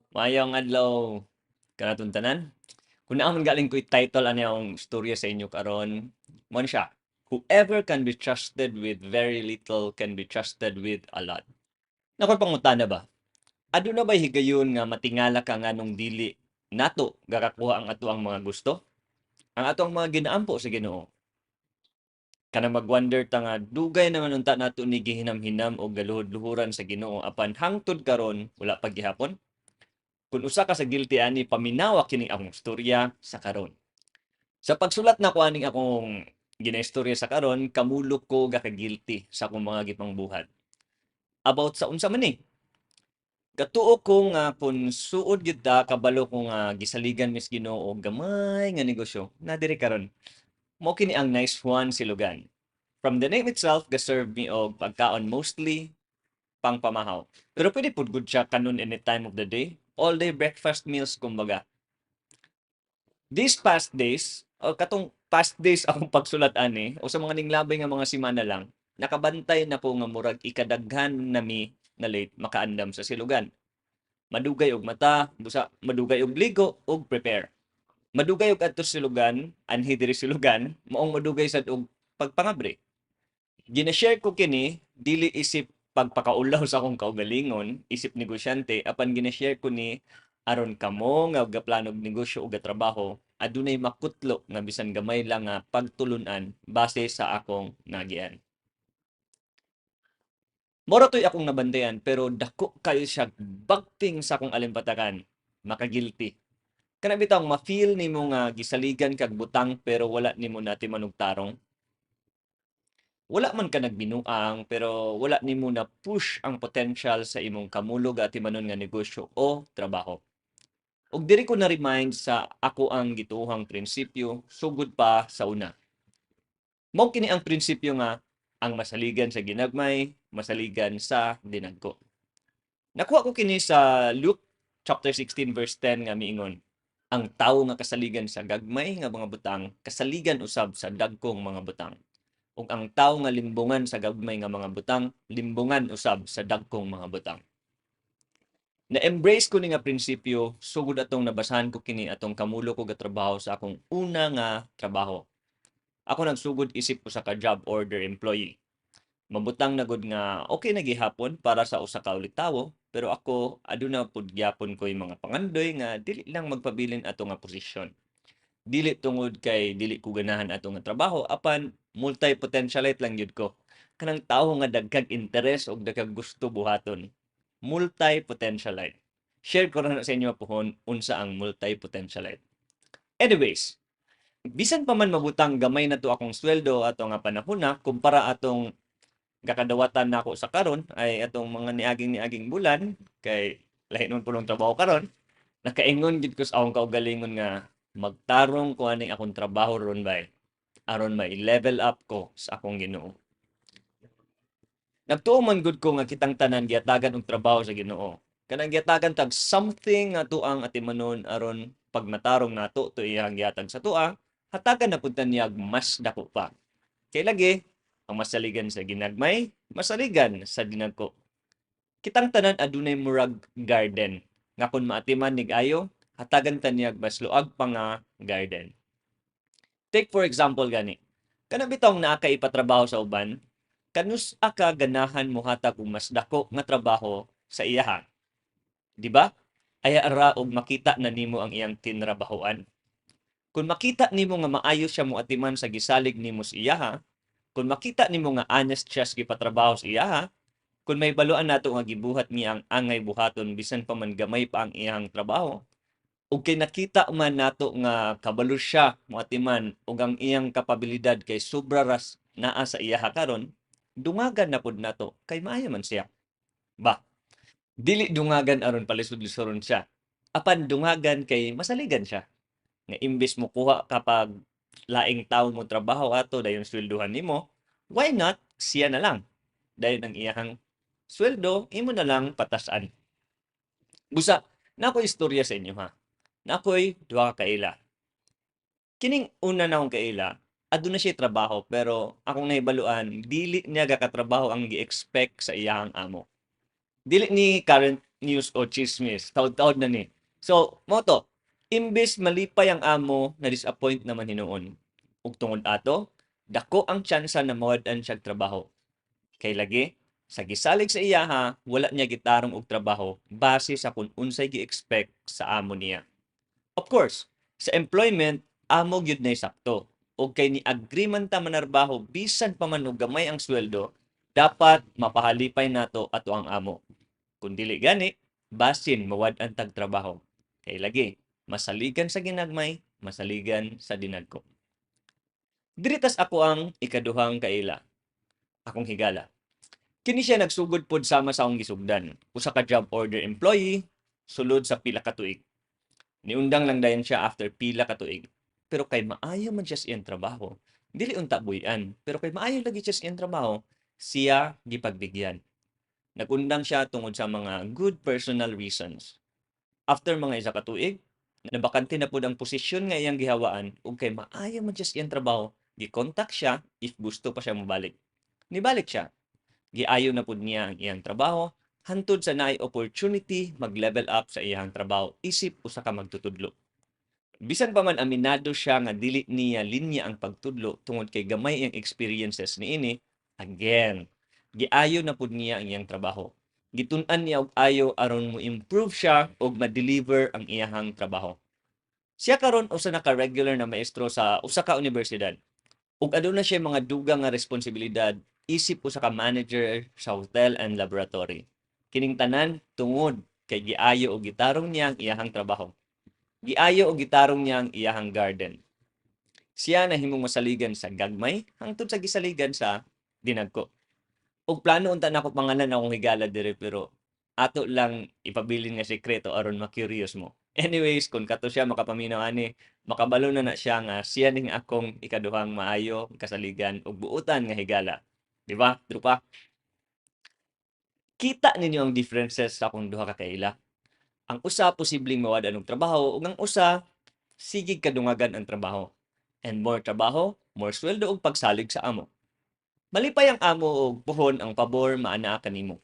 Maayong adlaw kanatong tanan. Kung naman galing ko'y title ani akong istorya sa inyo karon, mo ni siya. Whoever can be trusted with very little can be trusted with a lot. Nakoy pangutana ba? Ado na ba higayon nga matingala ka nganong dili nato gakakuha ang ato ang mga gusto? Ang ato ang mga ginaampo sa Ginoo. Kanang mag-wonder ta nga dugay naman unta nato ni gihinam-hinam o galuhod-luhuran sa Ginoo apan hangtod karon wala pa gihapon. Kung usa ka sa guilty ani paminawa kini akong istorya sa karon. Sa pagsulat na ko aning akong ginaistorya sa karon, kamulok ko gaka-guilty sa akong mga gipangbuhat. About sa unsa man ni? Katuo ko nga kung suod gyud ta kabalo ko nga gisaligan mis Ginoo og gamay nga negosyo na diri karon. Mao kini ang nice Juan Silogan. From the name itself, ga-serve me og pagkaon mostly pang pamahaw. Pero pwede pud gud siya kanon any time of the day. All day breakfast meals kumbaga. These past days, o katong past days akong pagsulat ani o sa mga ninglabay nga mga semana lang, nakabantay na ko nga murag ikadaghan nami nga late makaandam sa silugan. Madugay og mata, busa madugay og ligo og prepare. Madugay og adto sa silugan, anhi diri silugan, maong madugay sad og pagpangabre. Gina-share ko kini dili isip pagpakaulaw sa akong kaugalingon, isip negosyante apan gina-share ko ni aron kamo nga gaplano og negosyo o gatrabaho adunay makutlo nga bisan gamay lang nga pagtulunan base sa akong nagian. Mora to'y akong nabantayan pero dako kayo siya bagting sa akong alimpatakan. Makagilty. Kana bitaw ma-feel nimo nga gisaligan kag butang pero wala nimo natiman og tarong. Wala man ka nagbinuang pero wala nimo na push ang potential sa imong kamulog at timanon nga negosyo o trabaho. Og diri ko na-remind sa ako ang gituohang prinsipyo sugod pa sa una. Mao kini ang prinsipyo nga ang masaligan sa ginagmay, masaligan sa dinagko. Nakuha ko kini sa Luke chapter 16 verse 10 nga miingon, ang tawo nga kasaligan sa gagmay nga mga butang, kasaligan usab sa dagkong mga butang. Ug ang tawo nga limbungan sa gagmay nga mga butang, limbungan usab sa dagkong mga butang. Na-embrace ko ni nga prinsipyo, sugod atong nabasahan ko kini atong kamulo ko gatrabaho sa akong una nga trabaho. Ako nagsugod isip ko sa ka-job order employee. Mabutang na gud nga okay na gihapon para sa usa ka ulit tawo, pero ako aduna pud gyapon ko'y mga pangandoy nga dili lang magpabilin ato nga posisyon. Dili tungod kay dili ko ganahan ato nga trabaho apan multi-potentialite lang yun ko. Kanang tawo nga dagkag interes o dagkag gusto buhaton. Multi-potentialite. Share ko na sa inyo pohon unsa ang multi-potentialite. Anyways, bisan pa man mabutang gamay na to akong sweldo ato nga panahon na kumpara atong gakadawatan nako sa karon ay atong mga niaging bulan kay lahi nun pulong trabaho karon nakaingon gid ko sa akong kaugalingon nga magtarong ko ani akong trabaho ron bay aron mai-level up ko sa akong Ginoo. Nagtuo man gud ko nga kitang tanan giatagan og trabaho sa Ginoo. Kanang giatagan tag something nga tuang atimanon aron pag matarong nato to iyang gihatag sa tuwa, hatagan na pud niyag mas dako pa. Kay lagi ang masaligan sa ginagmay, masaligan sa dinagko. Kitang tanan adunay murag garden nga kun maatiman nig ayo, hatagan ta niyag mas luag pa nga garden. Take for example gani. Kana bitong naa kay ipatrabaho sa uban, kanus aka ganahan mohatag og mas dako nga trabaho sa iyaha, di ba? Aya ra og makita na nimo ang iyang tinrabahoan. Kung makita nimo nga maayo siya moatiman sa gisalig nimo sa iyaha, kung makita nimo nga honest siya sa gipatrabaho sa iyaha, kung may baluan nato nga gibuhat niya ang angay buhaton bisan pa man gamay pa ang iyang trabaho, ug kay nakita man nato nga kabalo siya moatiman ug ang iyang kapabilidad kay sobra ras naa sa iyaha karon, dungagan na pud nato kay maayo man siya. Ba, dili dungagan aron palisod-lisoron siya. Apan dungagan kay masaligan siya. Nga imbes mo kuha kapag laing tawo mo trabaho ato dayon sweldohan nimo, why not siya na lang? Dahil ang iyang sweldo, imo na lang patasan. Busa, nakoy istorya sa inyo ha. Nakoy duha ka kaila. Kining una na akong kaila, aduna siya trabaho pero akong nahibaluan dili niya gakatrabaho ang gi-expect sa iyang amo. Dili ni current news o chismis. Taod-taod na ni. So, moto, imbes malipay ang amo na disappoint naman hinuon. Ug tungod ato, dako ang tsansa na mawad-an siya trabaho. Kay lagi, sa gisalig sa iya ha, wala niya gitarong og trabaho base sa kung unsay gi-expect sa amo niya. Of course, sa employment, amo gyud nay sakto. O kay ni agreement ta manarbaho bisan pa man og gamay ang sweldo, dapat mapahalipay nato ato ang amo. Kung dili gani, basin mawad-an tag trabaho. Kay lagi, masaligan sa ginagmay, masaligan sa dinagko. Diritas ako ang ikaduhang kaila, akong higala. Kini siya nagsugod pod sama sa akong gisugdan. Usa ka job order employee, sulod sa pila ka tuig. Niundang lang dayon siya after pila ka tuig. Pero kay maayo man siya sa iyang trabaho. Dili unta buyan, pero kay maayo lagi siya sa iyang trabaho, siya gipagbigyan. Nagundang siya tungod sa mga good personal reasons. After mga isa ka tuig, nabakante na pud ang posisyon nga iyang gihawaan ug kay maayo man siya sa iyang trabaho, gi-contact siya if gusto pa siya mobalik. Nibalik siya. Giayo na pud niya ang iyang trabaho hantod sa naay opportunity mag-level up sa iyang trabaho isip usa ka magtutudlo. Bisan pa man aminado siya nga dili niya linya ang pagtudlo tungod kay gamay iyang experiences niini, again, giayo na pud niya ang iyang trabaho. Gitun-an niya og ayo aron mo improve siya og ma-deliver ang iyang trabaho. Siya karon usa na ka regular na maestro sa usa ka universidad. Ug aduna siya mga dugang nga responsibilidad isip usa ka manager sa hotel and laboratory. Kining tanan tungod kay giayo og gitarong niya ang iyang trabaho. Giayo og gitarong niya ang iyang garden. Siya nahimong masaligan sa gagmay hangtod sa gisaligan sa dinagko. Og plano unta nako pangalan akong higala dire pero ato lang ipabilin nga sekreto aron ma-curious mo. Anyways, kung kato siya makapaminaw ani, makabalo na siya nga siya ning akong ikaduhang maayo kasaligan ug buutan nga higala. Di ba? Trupa? Kita ninyo ang differences sa akong duha ka kaila. Ang usa posibleng mawad og trabaho ug ang usa sigig kadungagan ang trabaho. And more trabaho, more sweldo ug pagsalig sa amo. Malipay ang amo og puhon ang pabor maanaa kanimo.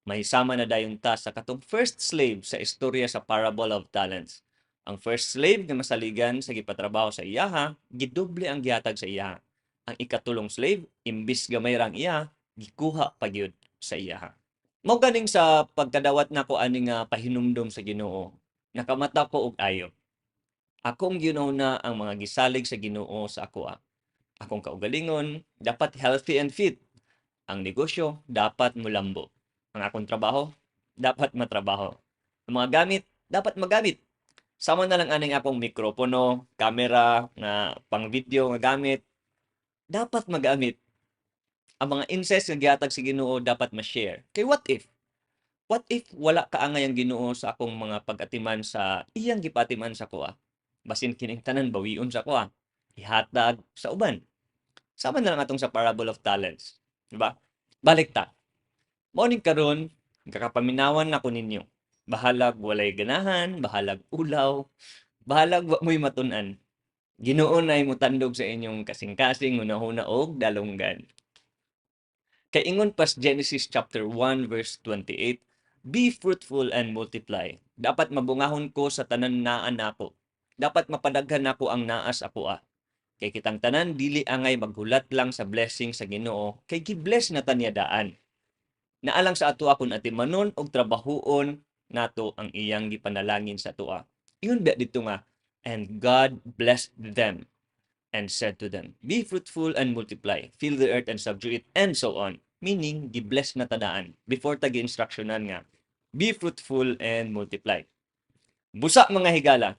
Mahisama na dayon ta sa katong first slave sa istorya sa Parable of Talents. Ang first slave nga masaligan sa gipatrabaho sa iyaha, gidoble ang gihatag sa iyaha. Ang ikatulong slave, imbis gamay ra ang iya, gikuha pa gyud sa iyaha. Mao ganing sa pagkadawat nako ani nga pahinumdom sa Ginoo, nakamata ko og ayo. Akong ginuna ang mga gisalig sa Ginoo sa akoa. Akong kaugalingon, dapat healthy and fit. Ang negosyo, dapat mulambo. Ang akong trabaho, dapat matrabaho. Ang mga gamit, dapat magamit. Sama na lang aning akong mikropono, camera, na pang video nga gamit, dapat magamit. Ang mga incest nga gihatag sa Ginoo dapat ma-share. Kay what if? What if wala kaangay ang Ginoo sa akong mga pag-atiman sa iyang gipatiman sa kuha? Basin kining tanan bawion sa kuha. Ihatag sa uban. Sama na lang atong sa Parable of Talents. Diba? Balik ta. Morning karon, kakapaminawan na ko ninyo. Bahalag walay ganahan, bahalag ulaw, bahalag wa mo'y matun-an. Ginoo na'y mutandog sa inyong kasing-kasing, hunahuna og dalunggan. Kay ingon pas Genesis chapter 1 verse 28, be fruitful and multiply. Dapat mabungahon ko sa tanan naan nako. Dapat mapadaghan nako ang naas akoa. Kay kitang tanan dili angay maghulat lang sa blessing sa Ginoo, kay gi-bless na tanya daan. Naalang sa ato akon atimanon og trabahoon nato ang iyang gipanalangin sa atoa. Ingon ba dito nga, and God blessed them and said to them, be fruitful and multiply, fill the earth and subdue it, and so on. Meaning, gi-bless na tadaan before tagi-instructionan nga, be fruitful and multiply. Busa mga higala,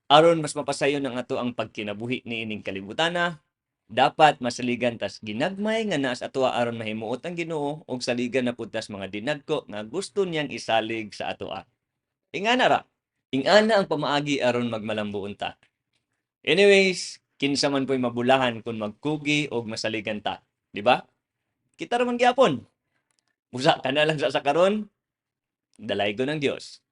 aron mas mapasayon ng ato ang pagkinabuhi ni ining kalibutana, dapat masaligan tas ginagmay nga naas atoa aron mahimuot ang Ginoo og saligan na pud tas mga dinagko nga gusto niyang isalig sa atoa. Ingana ra. Ingana ang pamaagi aron magmalambuon ta. Anyways, kinsa man po'y mabulahan kung magkugi og masaligan ta, di ba? Kita ra man gyapon. Busa ka na lang sa karon, dalay ko ng Dios.